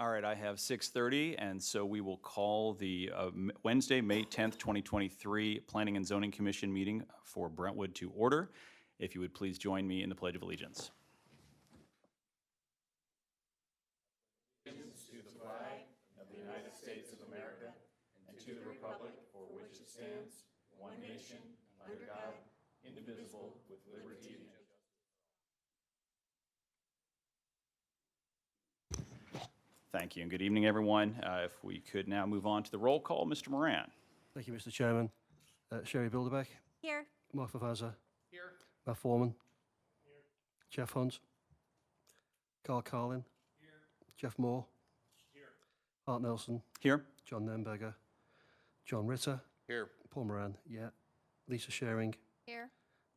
All right, I have 6:30, and so we will call the Wednesday, May 10th, 2023 Planning and Zoning Commission meeting for Brentwood to order. If you would please join me in the Pledge of Allegiance. Allegiance to the flag of the United States of America and to the republic for which it stands, one nation, under God, indivisible, with liberty and justice. Thank you, and good evening, everyone. If we could now move on to the roll call, Mr. Moran. Thank you, Mr. Chairman. Sherry Bilderbeck. Here. Mark Favazza. Here. Matt Foreman. Here. Jeff Hunt. Carl Carlin. Here. Jeff Moore. Here. Art Nelson. Here. John Nemberger. John Ritter. Here. Paul Moran. Yeah. Lisa Sharing. Here.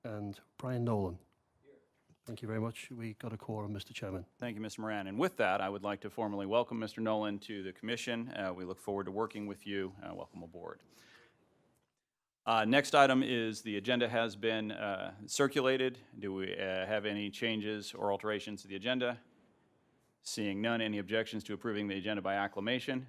And Brian Nolan. Here. Thank you very much. We got a quorum, Mr. Chairman. Thank you, Mr. Moran. And with that, I would like to formally welcome Mr. Nolan to the commission. We look forward to working with you. Welcome aboard. Next item is the agenda has been circulated. Do we have any changes or alterations to the agenda? Seeing none, any objections to approving the agenda by acclamation?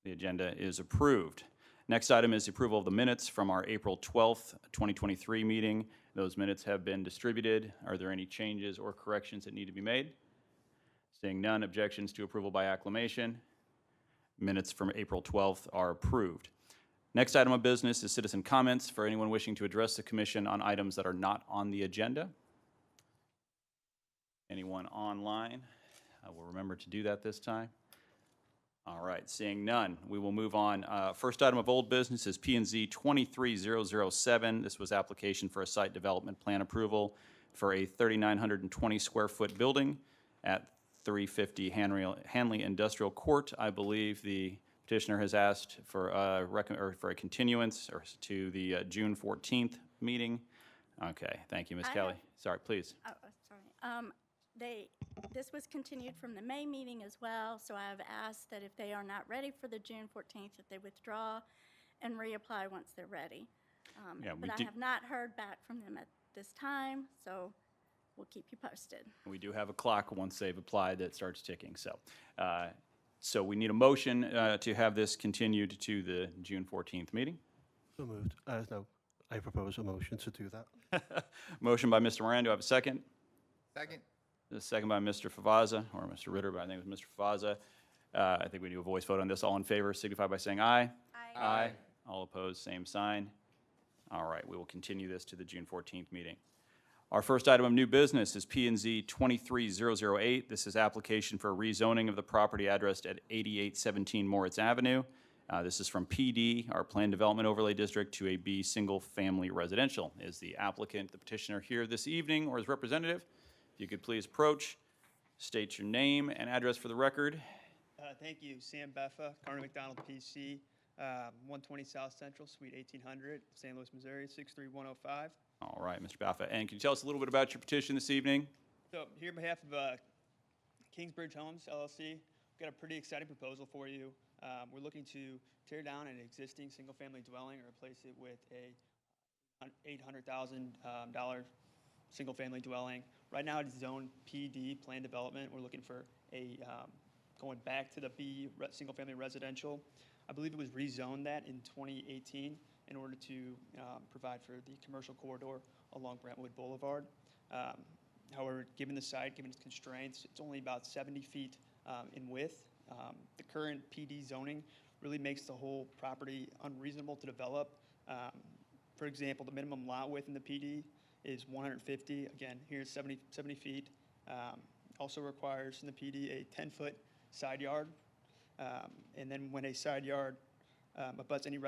The agenda is approved. Next item is the approval of the minutes from our April 12th, 2023 meeting. Those minutes have been distributed. Are there any changes or corrections that need to be made? Seeing none, objections to approval by acclamation? Minutes from April 12th are approved. Next item of business is citizen comments for anyone wishing to address the commission on items that are not on the agenda. Anyone online? I will remember to do that this time. All right, seeing none, we will move on. First item of old business is P&Z 23007. This was application for a site development plan approval for a 3,920 square foot building at 350 Hanley Industrial Court. I believe the petitioner has asked for a continuance to the June 14th meeting. Okay, thank you, Ms. Kelly. Sorry, please. Oh, sorry. This was continued from the May meeting as well, so I have asked that if they are not ready for the June 14th, that they withdraw and reapply once they're ready. But I have not heard back from them at this time, so we'll keep you posted. We do have a clock once they've applied that starts ticking. So we need a motion to have this continued to the June 14th meeting. So moved. No, I propose a motion to do that. Motion by Mr. Moran. Do I have a second? Second. The second by Mr. Favazza, or Mr. Ritter, but I think it was Mr. Favazza. I think we do a voice vote on this. All in favor signify by saying aye. Aye. Aye. All opposed, same sign. All right, we will continue this to the June 14th meeting. Our first item of new business is P&Z 23008. This is application for rezoning of the property addressed at 8817 Moritz Avenue. This is from PD, our Planned Development Overlay District, to a B single-family residential. Is the applicant, the petitioner, here this evening, or his representative? If you could please approach, state your name and address for the record. Thank you. Sam Beffa, Carter McDonald, PC, 120 South Central, Suite 1800, St. Louis, Missouri, 63105. All right, Mr. Baffa. And can you tell us a little bit about your petition this evening? So here on behalf of Kingsbridge Homes, LLC, we've got a pretty exciting proposal for you. We're looking to tear down an existing single-family dwelling and replace it with a $800,000 single-family dwelling. Right now it's zone PD, planned development. We're looking for a going back to the B single-family residential. I believe it was rezoned that in 2018 in order to provide for the commercial corridor along Brentwood Boulevard. However, given the site, given its constraints, it's only about 70 feet in width. The current PD zoning really makes the whole property unreasonable to develop. For example, the minimum lot width in the PD is 150. Again, here's 70 feet. Also requires in the PD a 10-foot side yard. And then when a side yard abuts any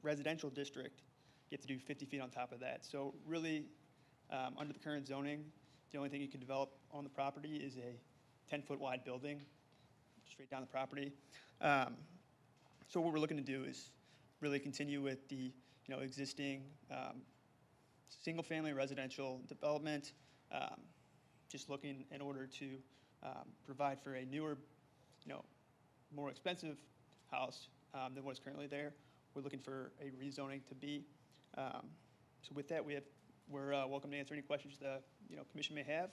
residential district, you have to do 50 feet on top of that. So really, under the current zoning, the only thing you can develop on the property is a 10-foot wide building straight down the property. So what we're looking to do is really continue with the existing single-family residential development, just looking in order to provide for a newer, more expensive house than what's currently there. We're looking for a rezoning to be. So with that, we're welcome to answer any questions the commission may have.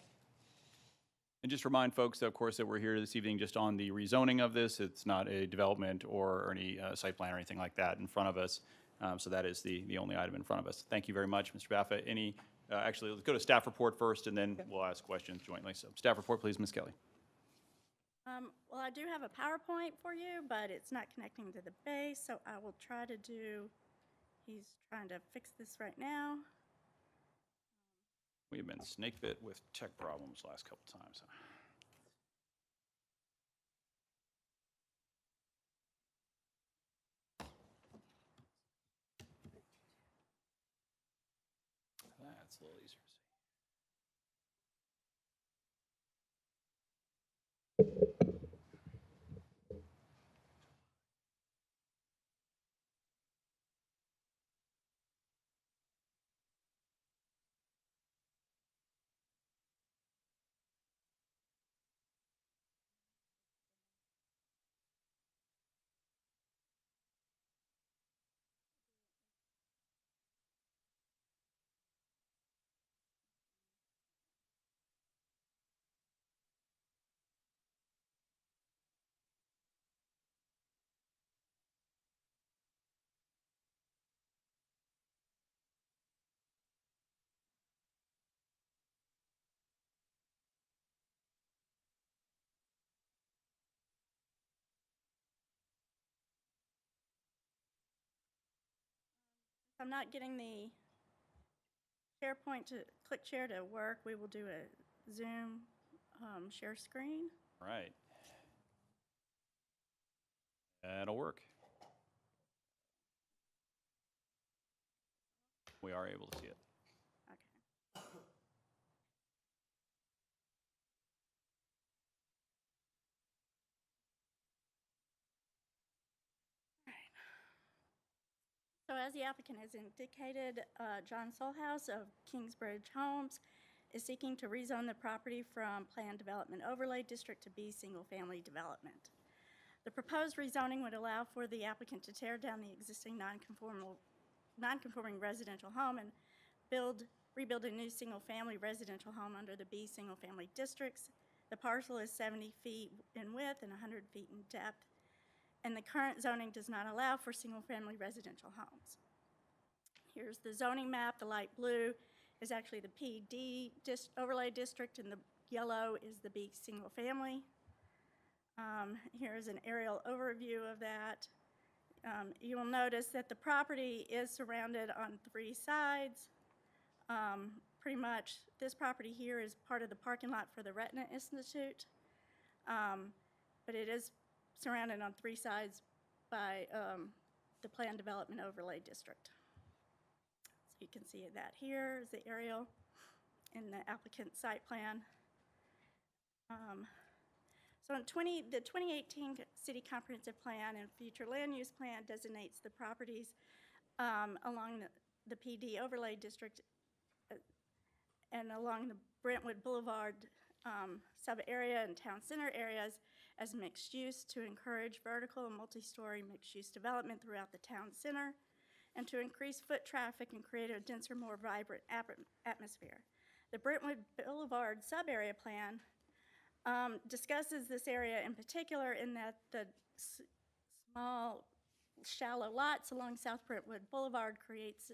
And just remind folks, of course, that we're here this evening just on the rezoning of this. It's not a development or any site plan or anything like that in front of us. So that is the only item in front of us. Thank you very much, Mr. Baffa. Any, actually, let's go to staff report first, and then we'll ask questions jointly. So staff report, please, Ms. Kelly. Well, I do have a PowerPoint for you, but it's not connecting to the base, so I will try to do, he's trying to fix this right now. We have been snake bit with tech problems last couple times. That's a little easier to see. I'm not getting the SharePoint to, click share to work. We will do a Zoom share screen. Right. That'll work. We are able to see it. Okay. So as the applicant has indicated, John Solhouse of Kingsbridge Homes is seeking to rezone the property from Planned Development Overlay District to B Single-Family Development. The proposed rezoning would allow for the applicant to tear down the existing non-conforming residential home and rebuild a new single-family residential home under the B Single-Family Districts. The parcel is 70 feet in width and 100 feet in depth, and the current zoning does not allow for single-family residential homes. Here's the zoning map. The light blue is actually the PD overlay district, and the yellow is the B single-family. Here's an aerial overview of that. You will notice that the property is surrounded on 3 sides. Pretty much, this property here is part of the parking lot for the Retina Institute, but it is surrounded on 3 sides by the Planned Development Overlay District. So you can see that here is the aerial in the applicant site plan. So in the 2018 City Comprehensive Plan and Future Land Use Plan designates the properties along the PD Overlay District and along the Brentwood Boulevard sub-area and town center areas as mixed use to encourage vertical and multi-story mixed-use development throughout the town center and to increase foot traffic and create a denser, more vibrant atmosphere. The Brentwood Boulevard sub-area plan discusses this area in particular in that the small, shallow lots along South Brentwood Boulevard creates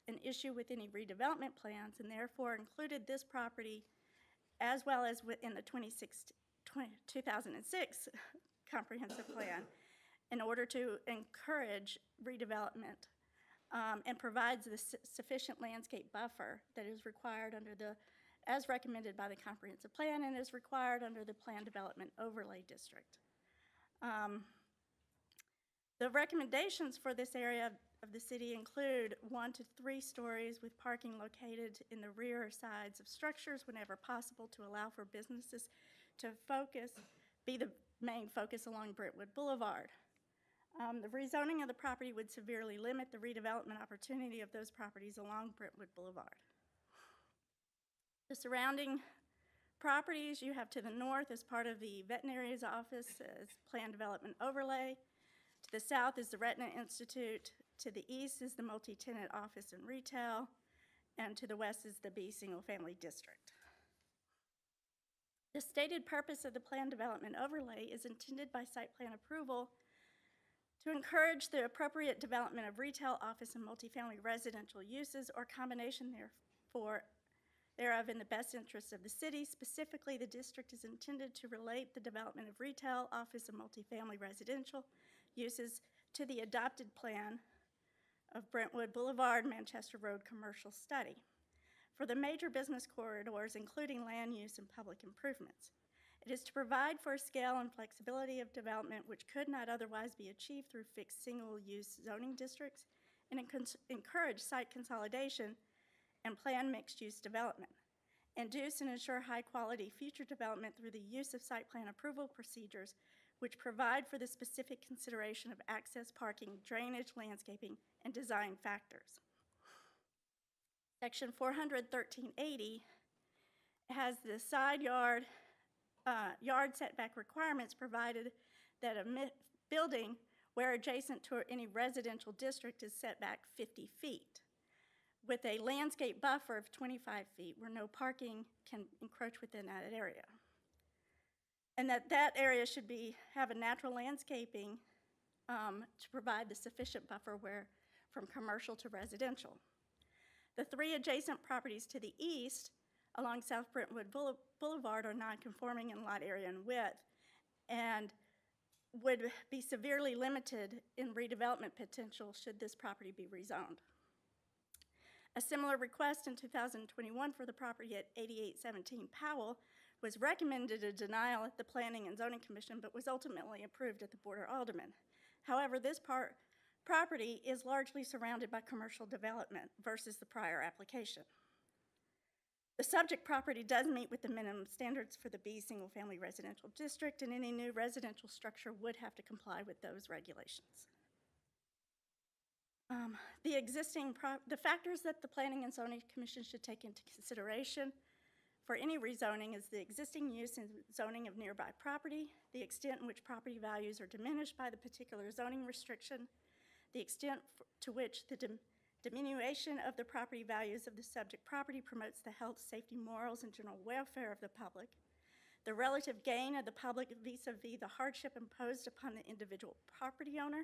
an issue with any redevelopment plans and therefore included this property as well as within the 2006 comprehensive plan in order to encourage redevelopment and provides the sufficient landscape buffer that is required under as recommended by the comprehensive plan and is required under the Planned Development Overlay District. The recommendations for this area of the city include 1 to 3 stories with parking located in the rear or sides of structures whenever possible to allow for businesses to be the main focus along Brentwood Boulevard. The rezoning of the property would severely limit the redevelopment opportunity of those properties along Brentwood Boulevard. The surrounding properties you have to the north as part of the veterinary's office as Planned Development Overlay. To the south is the Retina Institute. To the east is the multi-tenant office and retail. And to the west is the B Single Family District. The stated purpose of the plan development overlay is intended by site plan approval to encourage the appropriate development of retail, office, and multifamily residential uses or combination thereof in the best interest of the city. Specifically, the district is intended to relate the development of retail, office, and multifamily residential uses to the adopted plan of Brentwood Boulevard, Manchester Road commercial study for the major business corridors, including land use and public improvements. It is to provide for a scale and flexibility of development which could not otherwise be achieved through fixed single-use zoning districts, and encourage site consolidation and plan mixed-use development. Induce and ensure high-quality future development through the use of site plan approval procedures which provide for the specific consideration of access, parking, drainage, landscaping, and design factors. Section 41380 has the side yard setback requirements provided that a building where adjacent to any residential district is set back 50 feet with a landscape buffer of 25 feet where no parking can encroach within that area. And that area should have a natural landscaping to provide the sufficient buffer from commercial to residential. The 3 adjacent properties to the east along South Brentwood Boulevard are non-conforming in lot area and width and would be severely limited in redevelopment potential should this property be rezoned. A similar request in 2021 for the property at 8817 Powell was recommended a denial at the Planning and Zoning Commission, but was ultimately approved at the Board of Aldermen. However, this property is largely surrounded by commercial development versus the prior application. The subject property does meet with the minimum standards for the B single-family residential district, and any new residential structure would have to comply with those regulations. The factors that the Planning and Zoning Commission should take into consideration for any rezoning is the existing use and zoning of nearby property, the extent in which property values are diminished by the particular zoning restriction, the extent to which the diminution of the property values of the subject property promotes the health, safety, morals, and general welfare of the public, the relative gain of the public vis-a-vis the hardship imposed upon the individual property owner,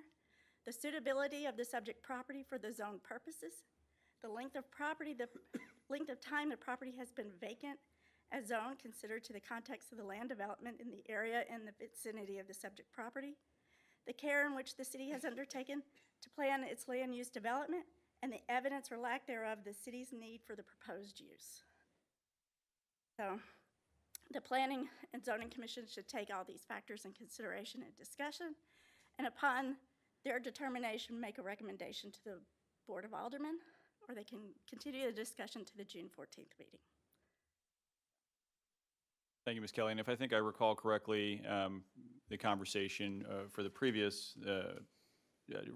the suitability of the subject property for the zone purposes, the length of time the property has been vacant as zone considered to the context of the land development in the area and the vicinity of the subject property, the care in which the city has undertaken to plan its land use development, and the evidence or lack thereof the city's need for the proposed use. So the Planning and Zoning Commission should take all these factors in consideration and discussion, and upon their determination, make a recommendation to the Board of Aldermen, or they can continue the discussion to the June 14th meeting. Thank you, Ms. Kelly. And if I think I recall correctly, the conversation for the previous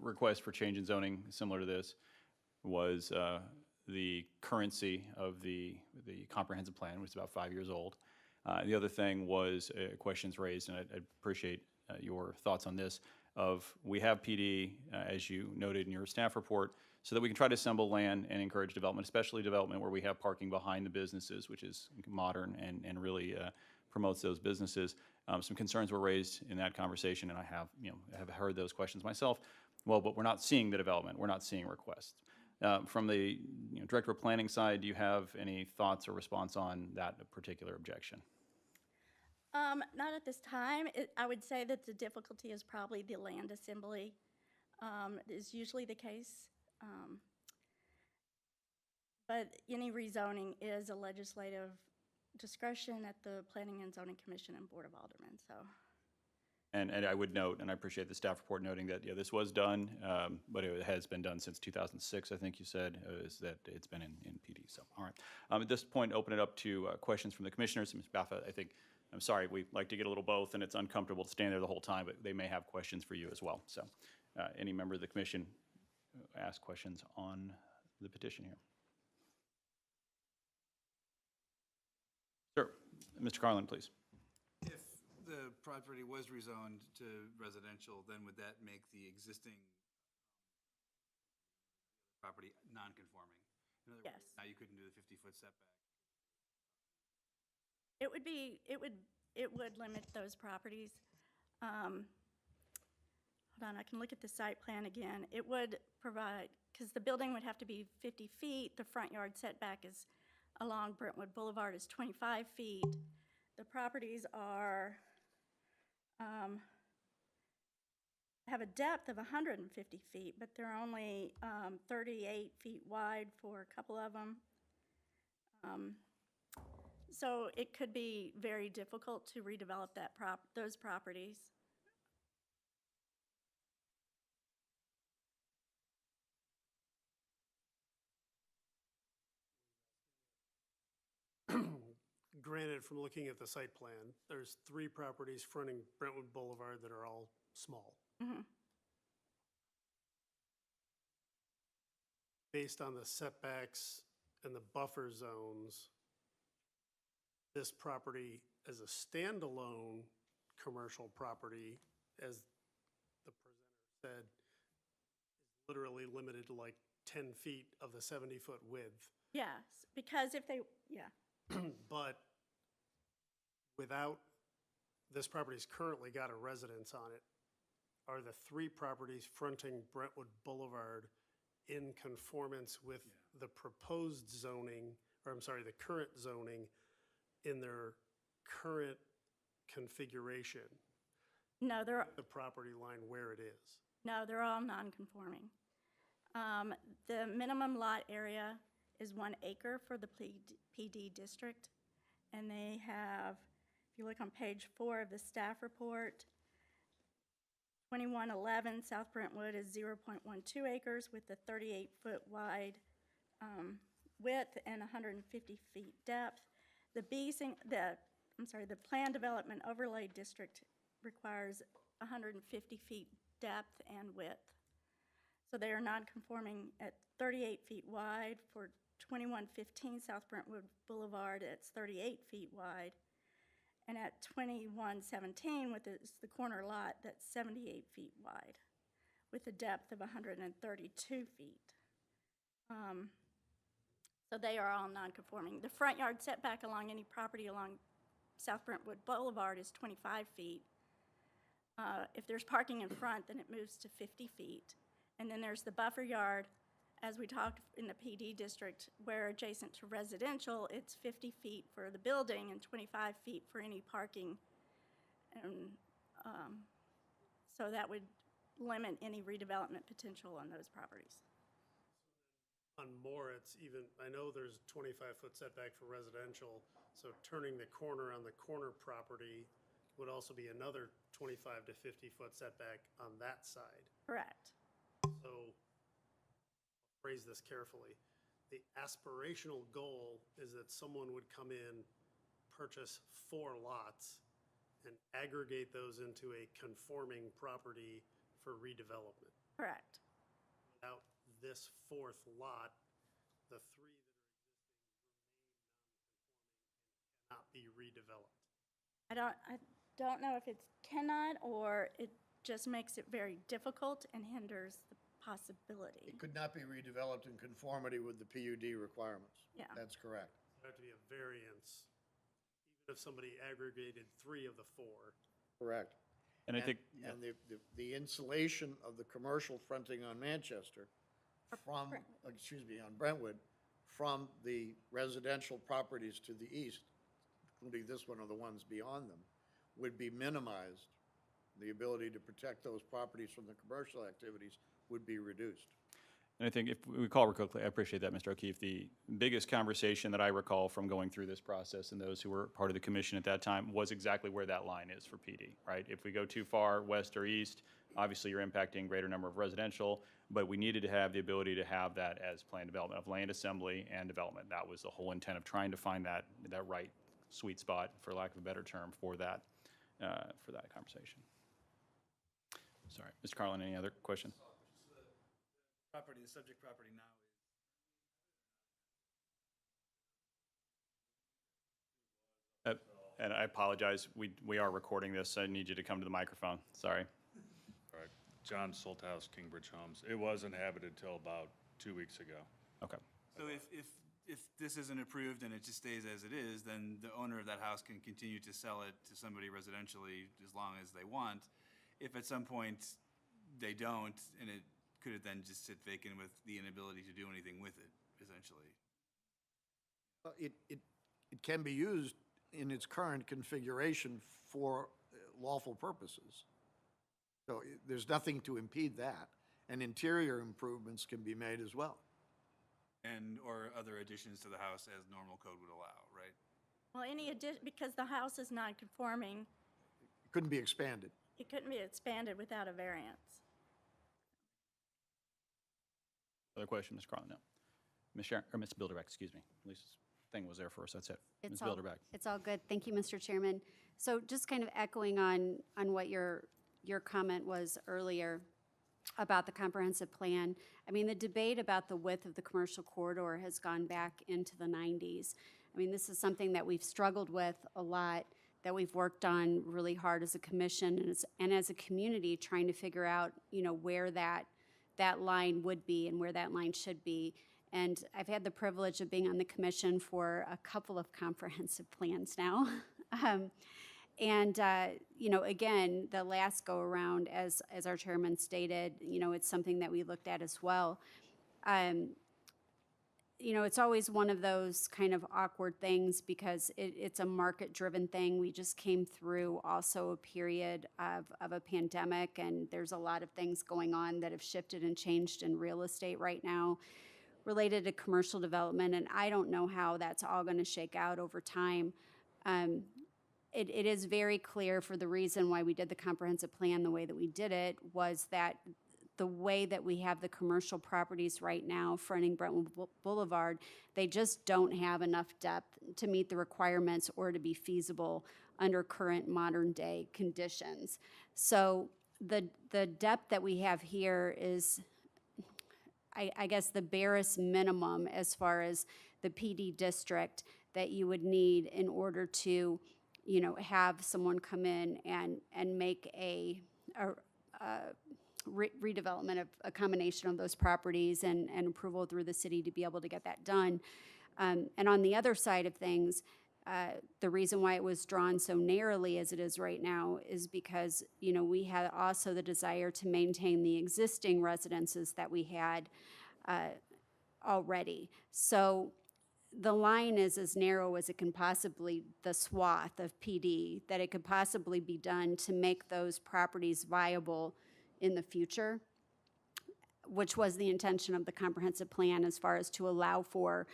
request for change in zoning similar to this was the currency of the comprehensive plan, which is about 5 years old. The other thing was questions raised, and I'd appreciate your thoughts on this, of we have PD, as you noted in your staff report, so that we can try to assemble land and encourage development, especially development where we have parking behind the businesses, which is modern and really promotes those businesses. Some concerns were raised in that conversation, and I have heard those questions myself. Well, but we're not seeing the development. We're not seeing requests. From the Director of Planning side, do you have any thoughts or response on that particular objection? Not at this time. I would say that the difficulty is probably the land assembly is usually the case. But any rezoning is a legislative discretion at the Planning and Zoning Commission and Board of Aldermen. So. And I would note, and I appreciate the staff report noting that this was done, but it has been done since 2006, I think you said, is that it's been in PD. So, all right. At this point, open it up to questions from the commissioners. Ms. Baffa, I'm sorry, we like to get a little both, and it's uncomfortable to stand there the whole time, but they may have questions for you as well. So, any member of the commission ask questions on the petition here? Sure. Mr. Carlin, please. If the property was rezoned to residential, then would that make the existing property non-conforming? In other Yes. words, now you couldn't do the 50-foot setback. It would be, it would limit those properties. Hold on, I can look at the site plan again. It would provide, because the building would have to be 50 feet, the front yard setback is along Brentwood Boulevard is 25 feet. The properties are, have a depth of 150 feet, but they're only 38 feet wide for a couple of them. So it could be very difficult to redevelop those properties. Granted, from looking at the site plan, there's 3 properties fronting Brentwood Boulevard that are all small. Mhm. Based on the setbacks and the buffer zones, this property as a standalone commercial property, as the presenter said, is literally limited to like 10 feet of the 70-foot width. Yes, because if they, yeah, But without, this property's currently got a residence on it. Are the 3 properties fronting Brentwood Boulevard in conformance with the proposed zoning, or I'm sorry, the current zoning in their current configuration? no, The property line where it is? they're all non-conforming. The minimum lot area is 1 acre for the PD district, and they have, if you look on page 4 of the staff report, 2111 South Brentwood is 0.12 acres with a 38-foot wide width and 150 feet depth. The Plan Development Overlay District requires 150 feet depth and width. So they are non-conforming at 38 feet wide. For 2115 South Brentwood Boulevard, it's 38 feet wide. And at 2117, with the corner lot, that's 78 feet wide, with a depth of 132 feet. So they are all non-conforming. The front yard setback along any property along South Brentwood Boulevard is 25 feet. If there's parking in front, then it moves to 50 feet. And then there's the buffer yard, as we talked in the PD district, where adjacent to residential, it's 50 feet for the building and 25 feet for any parking. And so that would limit any redevelopment potential on those properties. On Moritz, even, I know there's 25-foot setback for residential, so turning the corner on the corner property would also be another 25 to 50-foot setback on that side. Correct. So, I'll phrase this carefully. The aspirational goal is that someone would come in, purchase 4 lots, and aggregate those into a conforming property for redevelopment. Correct. Without this 4th lot, the 3 that are existing remain non-conforming and cannot be redeveloped. I don't know if it's cannot or it just makes it very difficult and hinders the possibility. It could not be redeveloped in conformity with the PUD requirements. Yeah. That's correct. There'd have to be a variance, even if somebody aggregated 3 of the 4. Correct. And I think, And the insulation of the commercial fronting on Manchester from, on Brentwood, from the residential properties to the east, including this one or the ones beyond them, would be minimized. The ability to protect those properties from the commercial activities would be reduced. and I think if we recall quickly, I appreciate that, Mr. O'Keefe, the biggest conversation that I recall from going through this process and those who were part of the commission at that time was exactly where that line is for PD, right? If we go too far west or east, obviously you're impacting a greater number of residential, but we needed to have the ability to have that as planned development of land assembly and development. That was the whole intent of trying to find that right sweet spot, for lack of a better term, for that conversation. Sorry, Mr. Carlin, any other questions? Property, the subject property now is. And I apologize, we are recording this. I need you to come to the microphone. Sorry. All right. John Solthouse, Kingbridge Homes. It was inhabited till about 2 weeks ago. Okay. So if if this isn't approved and it just stays as it is, then the owner of that house can continue to sell it to somebody residentially as long as they want. If at some point they don't, and it could then just sit vacant with the inability to do anything with it, essentially. It can be used in its current configuration for lawful purposes. So there's nothing to impede that, and interior improvements can be made as well. And, or other additions to the house as normal code would allow, right? Well, any addition, because the house is non-conforming, It couldn't be expanded. it couldn't be expanded without a variance. Other question, Ms. Carlin? No. Ms. Sharon, or Ms. Bilderbeck, excuse me. Lisa's thing was there first, that's it. Ms. It's all- Bilderbeck. It's all good. Thank you, Mr. Chairman. So just kind of echoing on what your comment was earlier about the comprehensive plan. I mean, the debate about the width of the commercial corridor has gone back into the 90s. I mean, this is something that we've struggled with a lot, that we've worked on really hard as a commission and as a community, trying to figure out, where that line would be and where that line should be. And I've had the privilege of being on the commission for a couple of comprehensive plans now. Again, the last go-around, as our chairman stated, it's something that we looked at as well. It's always one of those kind of awkward things because it's a market-driven thing. We just came through also a period of a pandemic, and there's a lot of things going on that have shifted and changed in real estate right now related to commercial development, and I don't know how that's all going to shake out over time. It is very clear for the reason why we did the comprehensive plan the way that we did it was that the way that we have the commercial properties right now fronting Brentwood Boulevard, they just don't have enough depth to meet the requirements or to be feasible under current modern day conditions. So the depth that we have here is, I guess, the barest minimum as far as the PD district that you would need in order to have someone come in and make a redevelopment of a combination of those properties and approval through the city to be able to get that done. And on the other side of things, the reason why it was drawn so narrowly as it is right now is because, we had also the desire to maintain the existing residences that we had already. So the line is as narrow as it can possibly, the swath of PD, that it could possibly be done to make those properties viable in the future, which was the intention of the comprehensive plan as far as to allow for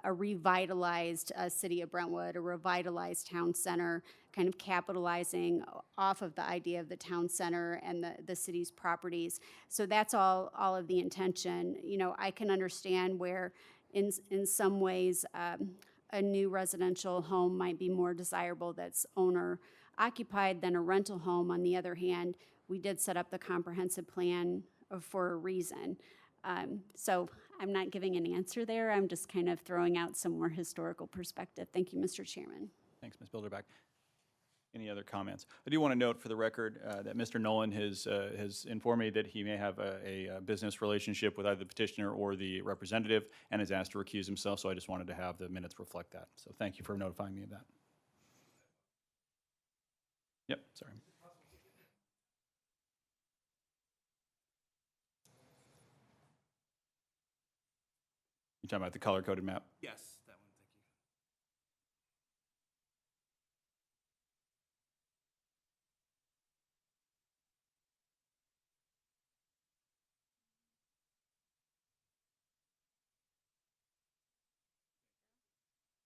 a revitalized city of Brentwood, a revitalized town center, kind of capitalizing off of the idea of the town center and the city's properties. So that's all of the intention. I can understand where in some ways a new residential home might be more desirable that's owner occupied than a rental home. On the other hand, we did set up the comprehensive plan for a reason. So I'm not giving an answer there. I'm just kind of throwing out some more historical perspective. Thank you, Mr. Chairman. Thanks, Ms. Bilderbeck. Any other comments? I do want to note for the record that Mr. Nolan has informed me that he may have a business relationship with either the petitioner or the representative and has asked to recuse himself, so I just wanted to have the minutes reflect that. So thank you for notifying me of that. Yep, sorry. You talking about the color-coded map? Yes, that one, thank you.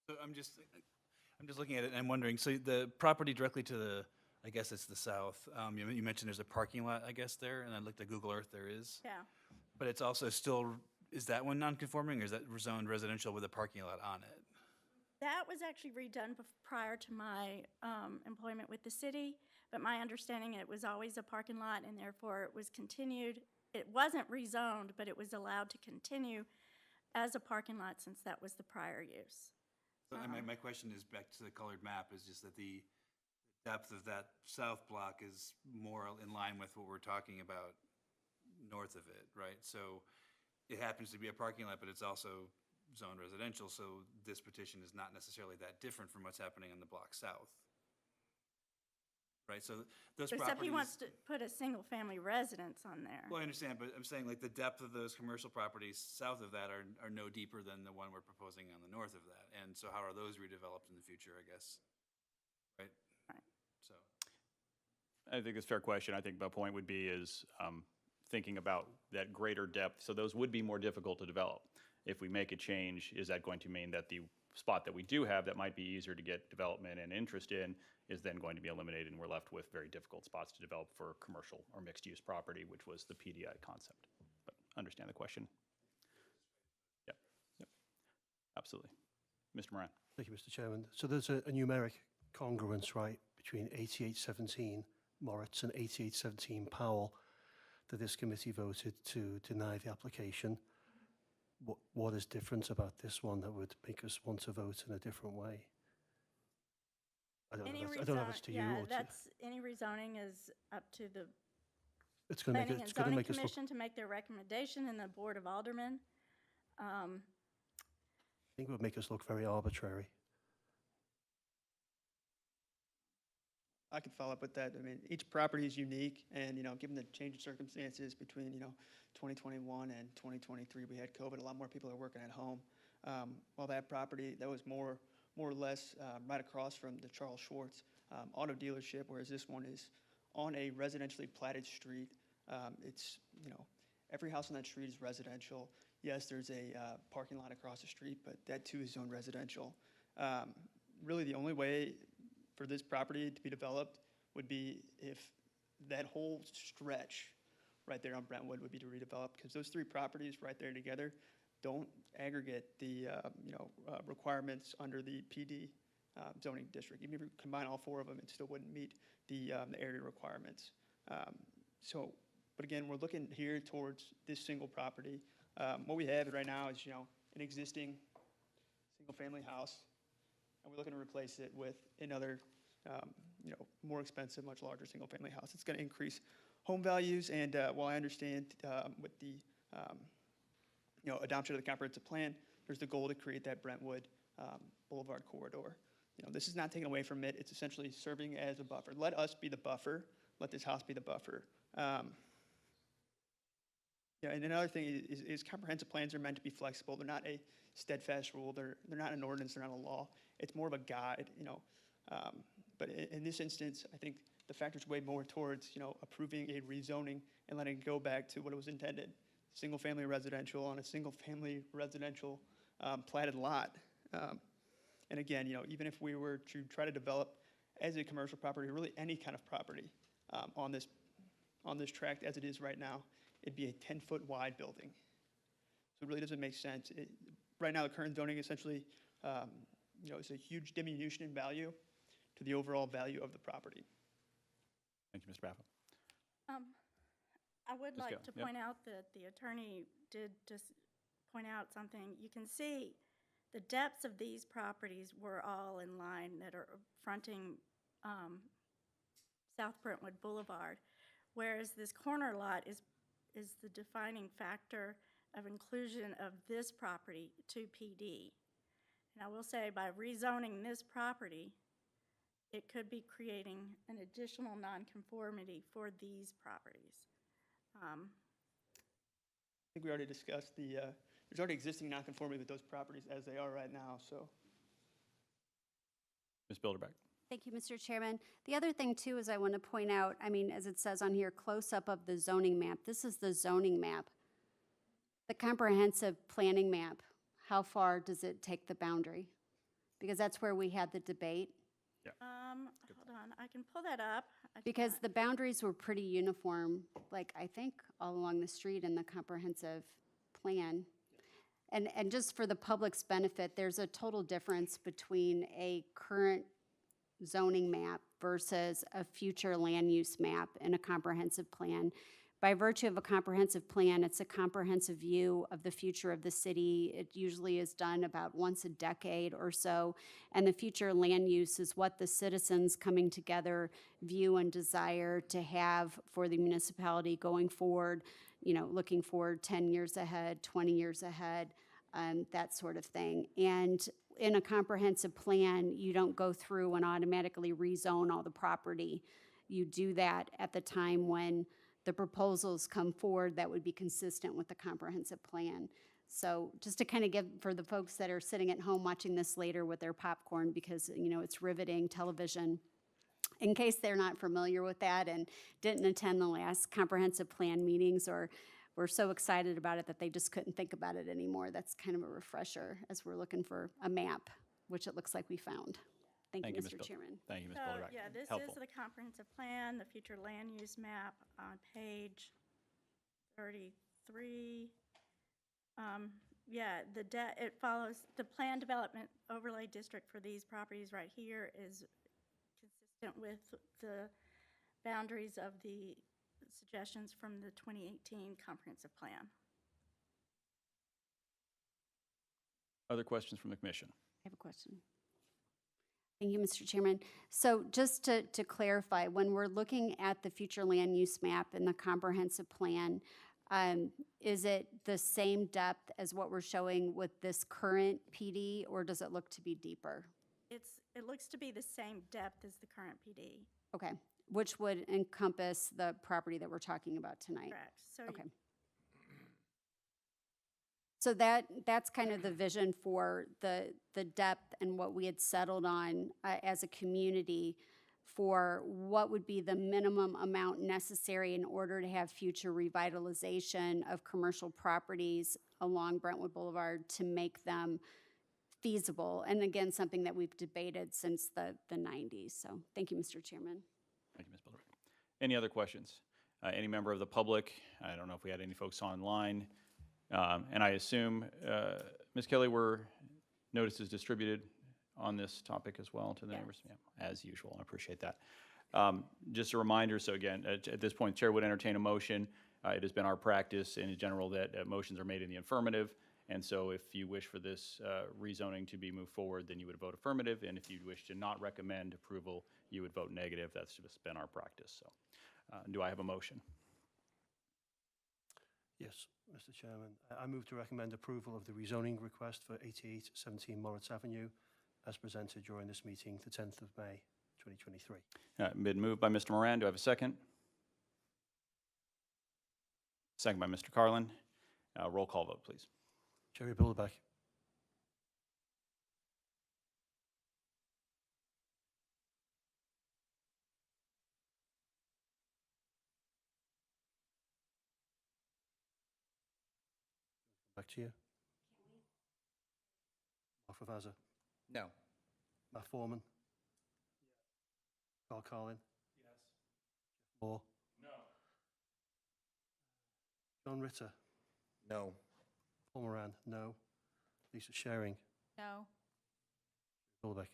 So I'm just looking at it and I'm wondering, so the property directly to the, I guess it's the south, you mentioned there's a parking lot, I guess, there, and I looked at Google Earth, there is. Yeah. But it's also still, is that one non-conforming or is that zoned residential with a parking lot on it? That was actually redone prior to my employment with the city, but my understanding, it was always a parking lot, and therefore it was continued. It wasn't rezoned, but it was allowed to continue as a parking lot since that was the prior use. So my question is back to the colored map, is just that the depth of that south block is more in line with what we're talking about north of it, right? So it happens to be a parking lot, but it's also zone residential, so this petition is not necessarily that different from what's happening on the block south. Right, so those properties. Except he wants to put a single-family residence on there. Well, I understand, but I'm saying like the depth of those commercial properties south of that are no deeper than the one we're proposing on the north of that. And so how are those redeveloped in the future, I guess? Right? Right. So, I think it's a fair question. I think my point would be is thinking about that greater depth. So those would be more difficult to develop. If we make a change, is that going to mean that the spot that we do have that might be easier to get development and interest in is then going to be eliminated, and we're left with very difficult spots to develop for commercial or mixed-use property, which was the PDI concept. But understand the question. Yep, yep, absolutely. Mr. Moran. Thank you, Mr. Chairman. So there's a numeric congruence, right, between 8817 Moritz and 8817 Powell that this committee voted to deny the application. What is different about this one that would make us want to vote in a different way? I don't know if it's to you or to... That's, any rezoning is up to the It's going to Planning make, and it's going to Zoning make us look... Commission to make their recommendation and the Board of Aldermen. I think it would make us look very arbitrary. I can follow up with that. I mean, each property is unique, and, given the change in circumstances between, 2021 and 2023, we had COVID, a lot more people are working at home. While that property, that was more or less right across from the Charles Schwartz auto dealership, whereas this one is on a residentially platted street. It's, every house on that street is residential. Yes, there's a parking lot across the street, but that too is zoned residential. Really, the only way for this property to be developed would be if that whole stretch right there on Brentwood would be to redevelop, because those three properties right there together don't aggregate the requirements under the PD zoning district. Even if you combine all four of them, it still wouldn't meet the area requirements. But again, we're looking here towards this single property. What we have right now is, an existing single-family house, and we're looking to replace it with another, more expensive, much larger single-family house. It's going to increase home values, and while I understand with the adoption of the comprehensive plan, there's the goal to create that Brentwood Boulevard corridor. This is not taken away from it. It's essentially serving as a buffer. Let us be the buffer. Let this house be the buffer. And another thing is comprehensive plans are meant to be flexible. They're not a steadfast rule. They're not an ordinance. They're not a law. It's more of a guide, But in this instance, I think the factors weigh more towards, approving a rezoning and letting it go back to what it was intended. Single-family residential on a single-family residential platted lot. And again, even if we were to try to develop as a commercial property, really any kind of property on this tract as it is right now, it'd be a 10-foot wide building. So it really doesn't make sense. Right now, the current zoning essentially, is a huge diminution in value to the overall value of the property. Thank you, Mr. Baffa. I would Ms. like Gill, to yep. point out that the attorney did just point out something. You can see the depths of these properties were all in line that are fronting South Brentwood Boulevard, whereas this corner lot is the defining factor of inclusion of this property to PD. And I will say, by rezoning this property, it could be creating an additional nonconformity for these properties. I think we already discussed there's already existing nonconformity with those properties as they are right now, so. Ms. Bilderbeck. Thank you, Mr. Chairman. The other thing, too, is I want to point out, as it says on here, close-up of the zoning map. This is the zoning map. The comprehensive planning map, how far does it take the boundary? Because that's where we had the debate. Hold on, I can pull that up. Because the boundaries were pretty uniform, I think all along the street in the comprehensive plan. And just for the public's benefit, there's a total difference between a current zoning map versus a future land use map in a comprehensive plan. By virtue of a comprehensive plan, it's a comprehensive view of the future of the city. It usually is done about once a decade or so, and the future land use is what the citizens coming together view and desire to have for the municipality going forward, looking forward 10 years ahead, 20 years ahead. that sort of thing. And in a comprehensive plan, you don't go through and automatically rezone all the property. You do that at the time when the proposals come forward that would be consistent with the comprehensive plan. So just to kind of give, for the folks that are sitting at home watching this later with their popcorn, because, you know, it's riveting television, in case they're not familiar with that and didn't attend the last comprehensive plan meetings or were so excited about it that they just couldn't think about it anymore. That's kind of a refresher as we're looking for a map, which it looks like we found. Thank you, Ms. Mr. Bill- Chairman. Thank you, Ms. So, Bolderac. yeah, this Helpful. is the comprehensive plan, the future land use map on page 33. Yeah, it follows, the plan development overlay district for these properties right here is consistent with the boundaries of the suggestions from the 2018 comprehensive plan. Other questions from the commission? I have a question. Thank you, Mr. Chairman. So just to clarify, when we're looking at the future land use map and the comprehensive plan, is it the same depth as what we're showing with this current PD, or does it look to be deeper? It looks to be the same depth as the current PD. Okay, which would encompass the property that we're talking about tonight? Correct. So Okay. So that's kind of the vision for the depth and what we had settled on as a community for what would be the minimum amount necessary in order to have future revitalization of commercial properties along Brentwood Boulevard to make them feasible. And again, something that we've debated since the 90s. So thank you, Mr. Chairman. Thank you, Ms. Bolderac. Any other questions? Any member of the public? I don't know if we had any folks online. And I assume, Ms. Kelly, were notices distributed on this topic as well to the Yes. members? Yeah, as usual, I appreciate that. Just a reminder, so again, at this point, Chair would entertain a motion. It has been our practice in general that motions are made in the affirmative. And so if you wish for this rezoning to be moved forward, then you would vote affirmative. And if you wish to not recommend approval, you would vote negative. That's just been our practice. So do I have a motion? Yes, Mr. Chairman. I move to recommend approval of the rezoning request for 8817 Moritz Avenue as presented during this meeting, the 10th of May, 2023. Been moved by Mr. Moran. Do I have a second? Second by Mr. Carlin. Roll call vote, please. Jerry Bilderbeck. Back to you. Mark Favazza. No. Matt Foreman. Carl Carlin. Yes. Jeff Moore. No. John Ritter. No. Paul Moran. No. Lisa Sharing. No. Bilderbeck.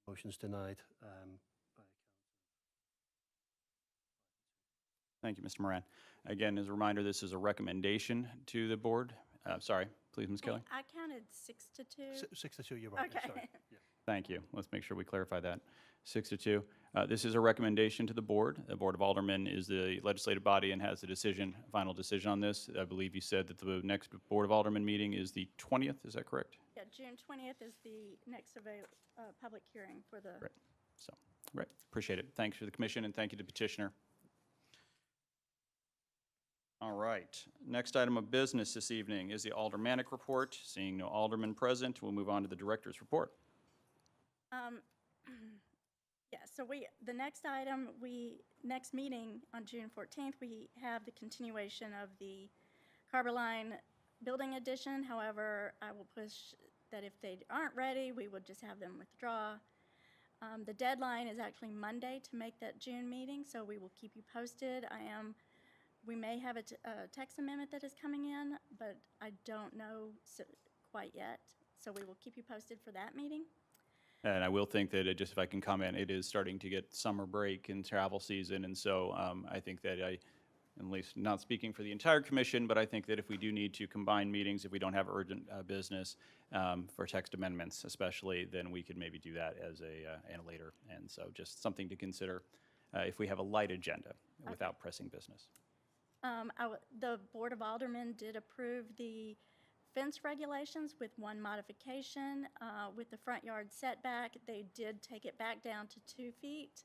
Motion's denied. Thank you, Mr. Moran. Again, as a reminder, this is a recommendation to the board. Sorry, please, Ms. Kelly. I counted 6-2. 6-2, you're right. Okay. Sorry. Yeah. Thank you. Let's make sure we clarify that. 6-2. This is a recommendation to the board. The Board of Aldermen is the legislative body and has the final decision on this. I believe you said that the next Board of Aldermen meeting is the 20th. Is that correct? Yeah, June 20th is the next public hearing for the. Great. So, great. Appreciate it. Thanks for the commission and thank you to the petitioner. All right. Next item of business this evening is the aldermanic report. Seeing no alderman present, we'll move on to the director's report. Yeah, so the next item, next meeting on June 14th, we have the continuation of the Carberline building addition. However, I will push that if they aren't ready, we would just have them withdraw. The deadline is actually Monday to make that June meeting, so we will keep you posted. We may have a text amendment that is coming in, but I don't know quite yet. So we will keep you posted for that meeting. And I will think that, just if I can comment, it is starting to get summer break and travel season. And so I think that at least not speaking for the entire commission, but I think that if we do need to combine meetings, if we don't have urgent business for text amendments especially, then we could maybe do that as a later. And so just something to consider if we have a light agenda without pressing business. The Board of Aldermen did approve the fence regulations with one modification. With the front yard setback, they did take it back down to 2 feet.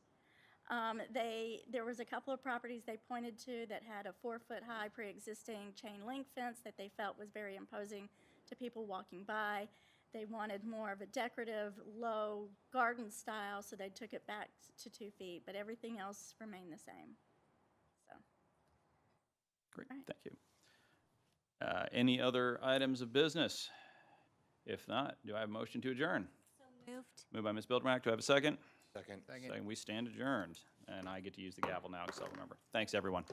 There was a couple of properties they pointed to that had a 4-foot-high pre-existing chain link fence that they felt was very imposing to people walking by. They wanted more of a decorative, low garden style, so they took it back to 2 feet, but everything else remained the same. So, Great, All right. thank you. Any other items of business? If not, do I have a motion to adjourn? Moved. Moved by Ms. Bildermack. Do I have a second? Second. Second. We stand adjourned, and I get to use the gavel now because I'll remember. Thanks, everyone.